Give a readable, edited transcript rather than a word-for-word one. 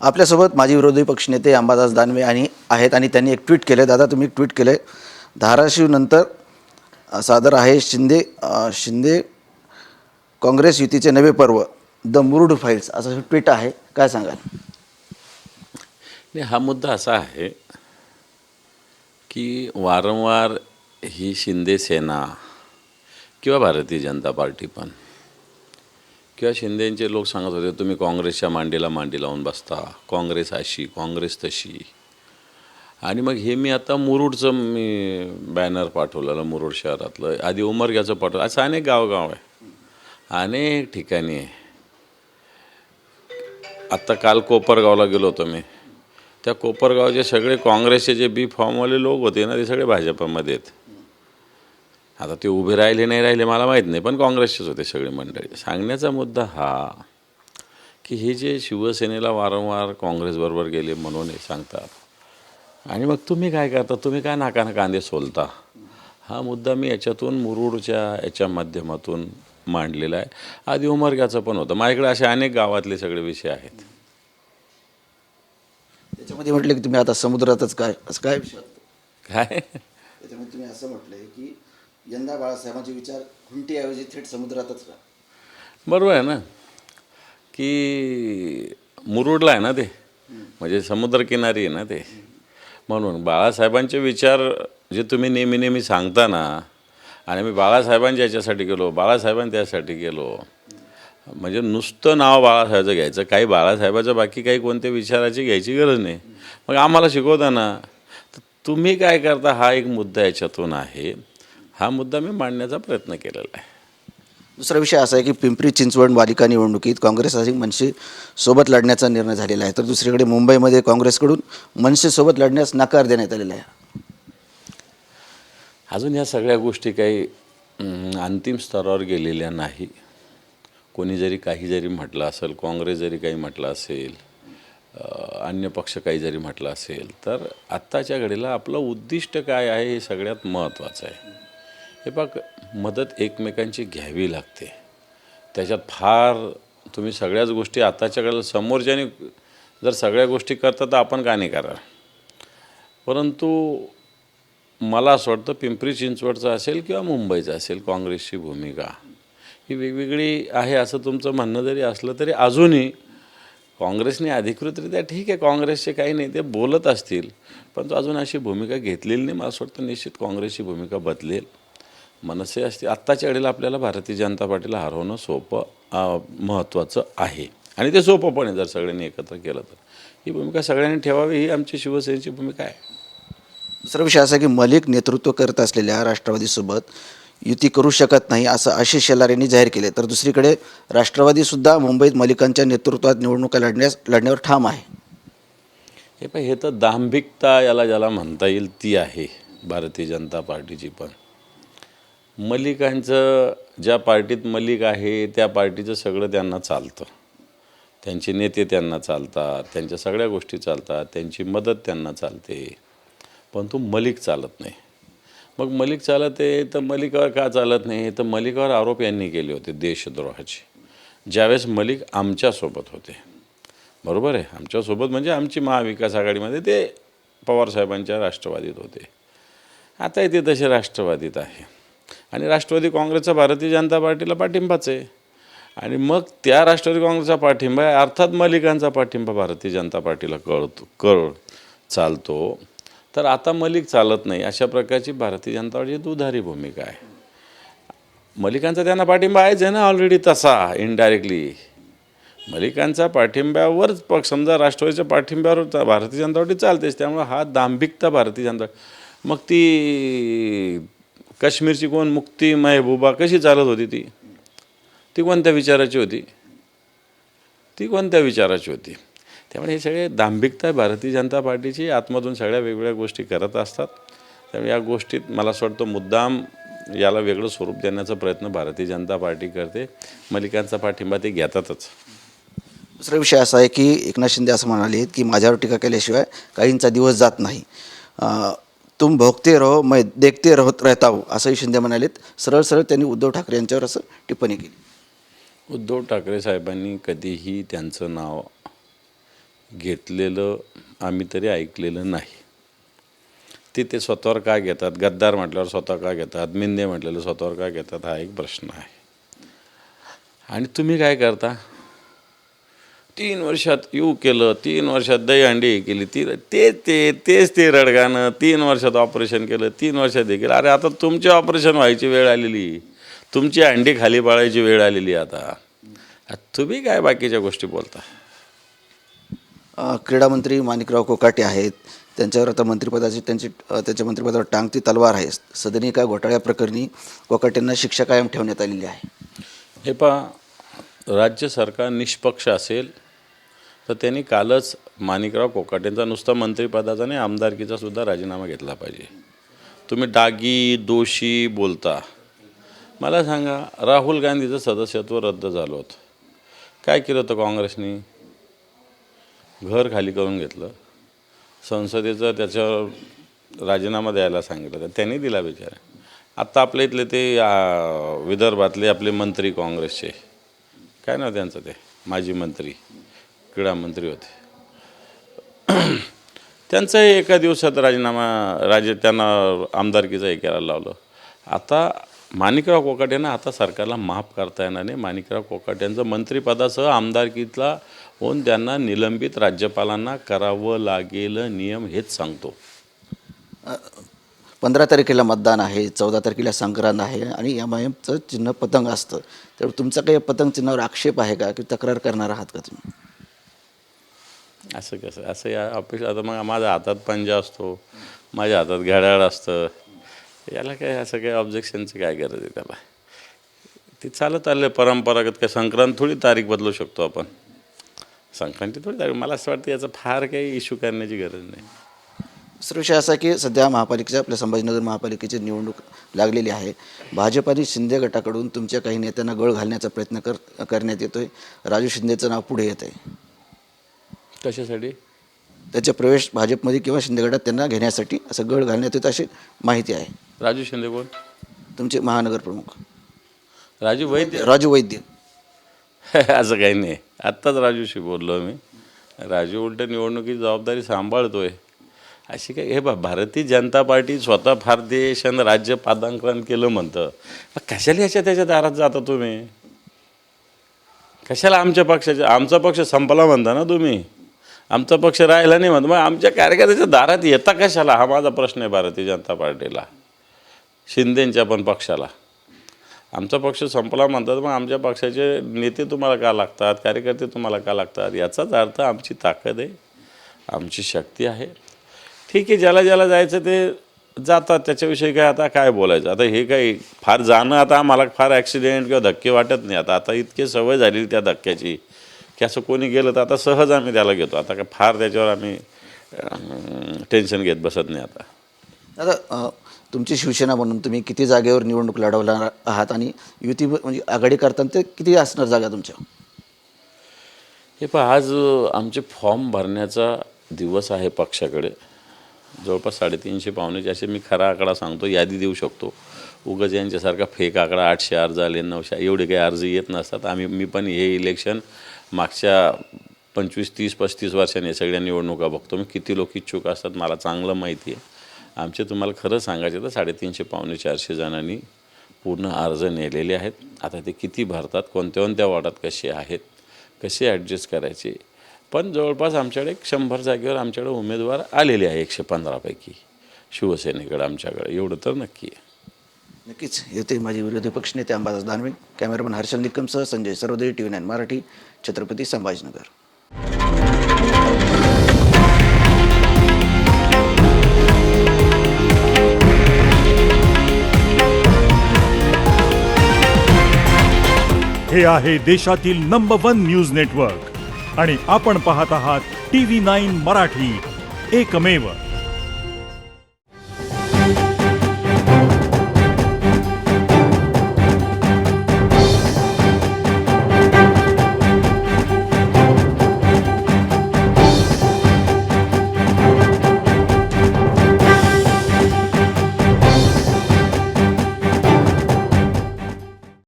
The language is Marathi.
आपल्यासोबत माजी विरोधी पक्षनेते अंबादास दानवे आणि त्यांनी एक ट्विट केले. दादा, तुम्ही एक ट्विट केले, धाराशिव नंतर सादर आहे शिंदे काँग्रेस युतीचे नवे पर्व, द मुरुड फाईल्स, असं ट्विट आहे. काय सांगाल? हा मुद्दा असा आहे की वारंवार ही शिंदे सेना किंवा भारतीय जनता पार्टी पण किंवा शिंदेंचे लोक सांगत होते तुम्ही काँग्रेसच्या मांडीला मांडी लावून बसता, काँग्रेस अशी काँग्रेस तशी. आणि मग हे मी आता मुरुडचं बॅनर पाठवलेलं, मुरुड शहरातलं, आधी उमरग्याचं पाठवलं, असं अनेक गाव आहे, अनेक ठिकाणी आहे. आत्ता काल कोपरगावला गेलो होतो मी. त्या कोपरगावचे सगळे काँग्रेसचे जे बी फॉर्मवाले लोक होते ना, ते सगळे भाजपमध्ये आहेत. आता ते उभे राहिले नाही राहिले मला माहीत नाही, पण काँग्रेसचेच होते सगळे मंडळी. सांगण्याचा मुद्दा हा की हे जे शिवसेनेला वारंवार काँग्रेसबरोबर गेले म्हणून हे सांगतात, आणि मग तुम्ही काय करता, तुम्ही काय नाकानं कांदे सोलता, हा मुद्दा मी याच्यातून मुरुडच्या याच्या माध्यमातून मांडलेला आहे. आधी उमरग्याचं पण होतं. माझ्याकडे असे अनेक गावातले सगळे विषय आहेत. त्याच्यामध्ये म्हटलं की तुम्ही आता समुद्रातच काय, असं काय विषय काय त्याच्यामध्ये तुम्ही असं म्हटलंय की यंदा बाळासाहेबांचे विचार खुंटीऐवजी थेट समुद्रातच का? बरोबर आहे ना, की मुरुडला आहे ना ते, म्हणजे समुद्रकिनारी आहे ना ते. म्हणून बाळासाहेबांचे विचार जे तुम्ही नेहमी सांगता ना, आणि मी बाळासाहेबांच्या याच्यासाठी गेलो, बाळासाहेबांनी त्यासाठी गेलो, म्हणजे नुसतं नाव बाळासाहेबाचं घ्यायचं, काही बाळासाहेबाचं बाकी काही कोणत्या विचाराची घ्यायची गरज नाही. मग आम्हाला शिकवताना तर तुम्ही काय करता, हा एक मुद्दा याच्यातून आहे. हा मुद्दा मी मांडण्याचा प्रयत्न केलेला आहे. दुसरा विषय असा आहे की पिंपरी चिंचवड पालिका निवडणुकीत काँग्रेस आणि मनसे सोबत लढण्याचा निर्णय झालेला आहे, तर दुसरीकडे मुंबईमध्ये काँग्रेसकडून मनसे सोबत लढण्यास नकार देण्यात आलेला आहे. अजून या सगळ्या गोष्टी काही अंतिम स्तरावर गेलेल्या नाही. कोणी जरी काही जरी म्हटलं असेल, काँग्रेस जरी काही म्हटलं असेल, अन्य पक्ष काही जरी म्हटलं असेल, तर आत्ताच्या घडीला आपलं उद्दिष्ट काय आहे हे सगळ्यात महत्त्वाचं आहे. हे बघ, मदत एकमेकांची घ्यावी लागते. त्याच्यात फार तुम्ही सगळ्याच गोष्टी आताच्या काळाला समोरच्याने जर सगळ्या गोष्टी करता तर आपण का नाही करा. परंतु मला असं वाटतं पिंपरी चिंचवडचं असेल किंवा मुंबईचं असेल, काँग्रेसची भूमिका ही वेगवेगळी आहे असं तुमचं म्हणणं जरी असलं तरी अजूनही काँग्रेसने अधिकृतरित्या, ठीक आहे काँग्रेसचे काही नाही ते बोलत असतील, पण तो अजून अशी भूमिका घेतलेली नाही. मला असं वाटतं निश्चित काँग्रेसची भूमिका बदलेल. मनसे असते आत्ताच्या वेळेला आपल्याला भारतीय जनता पार्टीला हरवणं सोपं महत्त्वाचं आहे, आणि ते सोपं पण आहे जर सगळ्यांनी एकत्र केलं तर. ही भूमिका सगळ्यांनी ठेवावी, ही आमची शिवसेनेची भूमिका आहे. दुसरा विषय असा की मलिक नेतृत्व करत असलेल्या राष्ट्रवादीसोबत युती करू शकत नाही असं आशिष शेलार यांनी जाहीर केले, तर दुसरीकडे राष्ट्रवादीसुद्धा मुंबईत मलिकांच्या नेतृत्वात निवडणुका लढण्यावर ठाम आहे. हे तर दांभिकता याला ज्याला म्हणता येईल ती आहे भारतीय जनता पार्टीची. पण मलिकांचं, ज्या पार्टीत मलिक आहे त्या पार्टीचं सगळं त्यांना चालतं, त्यांचे नेते त्यांना चालतात, त्यांच्या सगळ्या गोष्टी चालतात, त्यांची मदत त्यांना चालते, पण तो मलिक चालत नाही. मग मलिक चालत आहे तर मलिकावर का चालत नाही, तर मलिकावर आरोप यांनी केले होते देशद्रोहाचे, ज्यावेळेस मलिक आमच्यासोबत होते. बरोबर आहे, आमच्यासोबत म्हणजे आमची महाविकास आघाडीमध्ये ते पवारसाहेबांच्या राष्ट्रवादीत होते. आता ते तसे राष्ट्रवादीत आहे, आणि राष्ट्रवादी काँग्रेसचा भारतीय जनता पार्टीला पाठिंबाच आहे, आणि मग त्या राष्ट्रवादी काँग्रेसचा पाठिंबा आहे, अर्थात मलिकांचा पाठिंबा भारतीय जनता पार्टीला चालतो. तर आता मलिक चालत नाही, अशा प्रकारची भारतीय जनता पार्टीची दुधारी भूमिका आहे. मलिकांचा त्यांना पाठिंबा आहेच आहे ना ऑलरेडी, तसा इनडायरेक्टली मलिकांचा पाठिंब्यावरच पक्ष, समजा राष्ट्रवादीच्या पाठिंब्यावर भारतीय जनता पार्टी चालतेच. त्यामुळे हा दांभिकता भारतीय जनता. मग ती काश्मीरची कोण मुक्ती महबूबा कशी चालत होती, ती कोणत्या विचाराची होती? त्यामुळे हे सगळे दांभिकता भारतीय जनता पार्टीची आतमधून सगळ्या वेगवेगळ्या गोष्टी करत असतात. त्यामुळे या गोष्टीत मला असं वाटतं मुद्दाम याला वेगळं स्वरूप देण्याचा प्रयत्न भारतीय जनता पार्टी करते. मलिकांचा पाठिंबा ते घेतातच. दुसरा विषय असा आहे की एकनाथ शिंदे असं म्हणाले की माझ्यावर टीका केल्याशिवाय काहींचा दिवस जात नाही. तुम भोगते रहो मैं देखते रहता हूँ असंही शिंदे म्हणालेत. सरळ त्यांनी उद्धव ठाकरे यांच्यावर असं टिप्पणी केली. उद्धव ठाकरे साहेबांनी कधीही त्यांचं नाव घेतलेलं आम्ही तरी ऐकलेलं नाही. ते स्वतःवर का घेतात? गद्दार म्हटल्यावर स्वतः का घेतात? मिंदे म्हटलेलं स्वतःवर का घेतात? हा एक प्रश्न आहे. आणि तुम्ही काय करता? 3 वर्षात येऊ केलं, 3 वर्षात दहीहंडी केली, तेच ते रडगाणं, 3 वर्षात ऑपरेशन केलं, 3 वर्षात हे केलं. अरे आता तुमचे ऑपरेशन व्हायची वेळ आलेली, तुमची अंडी खाली पाळायची वेळ आलेली. आता तुम्ही काय बाकीच्या गोष्टी बोलता? क्रीडा मंत्री माणिकराव कोकाटे आहेत, त्यांच्यावर आता मंत्रिपदाची त्यांच्या मंत्रिपदावर टांगती तलवार आहे. सदनी का घोटाळ्या प्रकरणी कोकाटेंना शिक्षा कायम ठेवण्यात आलेली आहे. हे पहा, राज्य सरकार निष्पक्ष असेल तर त्यांनी कालच माणिकराव कोकाटेंचा नुसता मंत्रिपदाचा नाही, आमदारकीचा सुद्धा राजीनामा घेतला पाहिजे. तुम्ही डागी दोषी बोलता. मला सांगा, राहुल गांधीचं सदस्यत्व रद्द झालं होतं. काय केलं होतं काँग्रेसनी? घर खाली करून घेतलं, संसदेचं त्याच्यावर राजीनामा द्यायला सांगितलं तर त्यांनी दिला बिचारा. आत्ता आपल्या इथले ते विदर्भातले आपले मंत्री काँग्रेसचे, काय नाव त्यांचं, ते माजी मंत्री क्रीडा मंत्री होते, त्यांचाही एका दिवसात राजीनामा त्यांना आमदारकीचं हे करायला लावलं. आता माणिकराव कोकाटेंना आता सरकारला माफ करता येणार नाही. माणिकराव कोकाटेंचं मंत्रिपदासह आमदारकीतला होऊन त्यांना निलंबित राज्यपालांना करावं लागेल. नियम हेच सांगतो. 15 तारखेला मतदान आहे, 14 तारखेला संक्रांत आहे आणि MIMचं चिन्ह पतंग असतं. तर तुमचा काही पतंग चिन्हावर आक्षेप आहे का, की तक्रार करणार आहात का तुम्ही? असं कसं? असं या अपेक्षा. आता मग माझ्या हातात पंजा असतो, माझ्या हातात घड्याळ असतं, याला काय असं काय ऑब्जेक्शनचं काय गरज आहे त्याला? ते चालत आले परंपरागत. काय संक्रांत थोडी तारीख बदलू शकतो आपण? संक्रांती थोडी तारीख. मला असं वाटतं याचा फार काही इश्यू करण्याची गरज नाही. दुसरा विषय असा की सध्या महापालिकेच्या आपल्या संभाजीनगर महापालिकेची निवडणूक लागलेली आहे. भाजप आणि शिंदे गटाकडून तुमच्या काही नेत्यांना गळ घालण्याचा प्रयत्न करण्यात येतोय. राजू शिंदेचं नाव पुढे येत आहे. कशासाठी? त्याचे प्रवेश भाजपमध्ये किंवा शिंदे गटात त्यांना घेण्यासाठी असं गळ घालण्यात येतं अशी माहिती आहे. राजू शिंदे कोण? तुमचे महानगर प्रमुख राजू वैद्य. राजू वैद्य. असं काही नाही. आत्ताच राजूशी बोललो मी. राजू उलट निवडणुकीची जबाबदारी सांभाळतोय. अशी काय? हे भारतीय जनता पार्टी स्वतः फार देश आणि राज्य पादांकरण केलं म्हणतं. कशाला ह्याच्या त्याच्या दारात जाता तुम्ही? कशाला आमचा पक्ष संपला म्हणता ना तुम्ही? आमचा पक्ष राहिला नाही म्हणतो, मग आमच्या कार्यकर्त्याच्या दारात येता कशाला? हा माझा प्रश्न आहे भारतीय जनता पार्टीला, शिंदेंच्या पण पक्षाला. आमचा पक्ष संपला म्हणतात, मग आमच्या पक्षाचे नेते तुम्हाला का लागतात, कार्यकर्ते तुम्हाला का लागतात? याचाच अर्थ आमची ताकद आहे, आमची शक्ती आहे. ठीक आहे, ज्याला ज्याला जायचं ते जातात, त्याच्याविषयी काय आता काय बोलायचं? आता हे काही फार जाणं, आता आम्हाला फार ॲक्सिडेंट किंवा धक्के वाटत नाही. आता इतकी सवय झालेली त्या धक्क्याची की असं कोणी गेलं तर आता सहज आम्ही त्याला घेतो. आता काय फार त्याच्यावर आम्ही टेन्शन घेत बसत नाही. आता तुमची शिवसेना म्हणून तुम्ही किती जागेवर निवडणूक लढवणार आहात आणि युती म्हणजे आघाडी करताना ते किती असणार जागा तुमच्या? हे पहा, आज आमचे फॉर्म भरण्याचा दिवस आहे पक्षाकडे. जवळपास 350 पावणे असे मी खरा आकडा सांगतो, यादी देऊ शकतो. उगाच यांच्यासारखा फेक आकडा 800 अर्ज आले, 900 एवढे काही अर्ज येत नसतात. मी पण हे इलेक्शन मागच्या 25, 30, 35 वर्षांनी सगळ्या निवडणुका बघतो. मी किती लोक इच्छुक असतात मला चांगलं माहिती आहे. आमचे तुम्हाला खरं सांगायचं तर 350 पावणे 400 जणांनी पूर्ण अर्ज नेलेले आहेत. आता ते किती भरतात, कोणत्या कोणत्या वार्डात कसे आहेत, कसे ॲडजस्ट करायचे. पण जवळपास आमच्याकडे 100 जागेवर आमच्याकडे उमेदवार आलेले आहे 115 पैकी शिवसेनेकडे आमच्याकडे, एवढं तर नक्की आहे. नक्कीच येते माझे विरोधी पक्षनेते अंबादास दानवे. कॅमेरामन हर्षल निकमसह संजय सर्वोदय, TV9 मराठी, छत्रपती संभाजीनगर. हे आहे देशातील नंबर 1 न्यूज नेटवर्क आणि आपण पाहत आहात TV9 मराठी, एकमेव.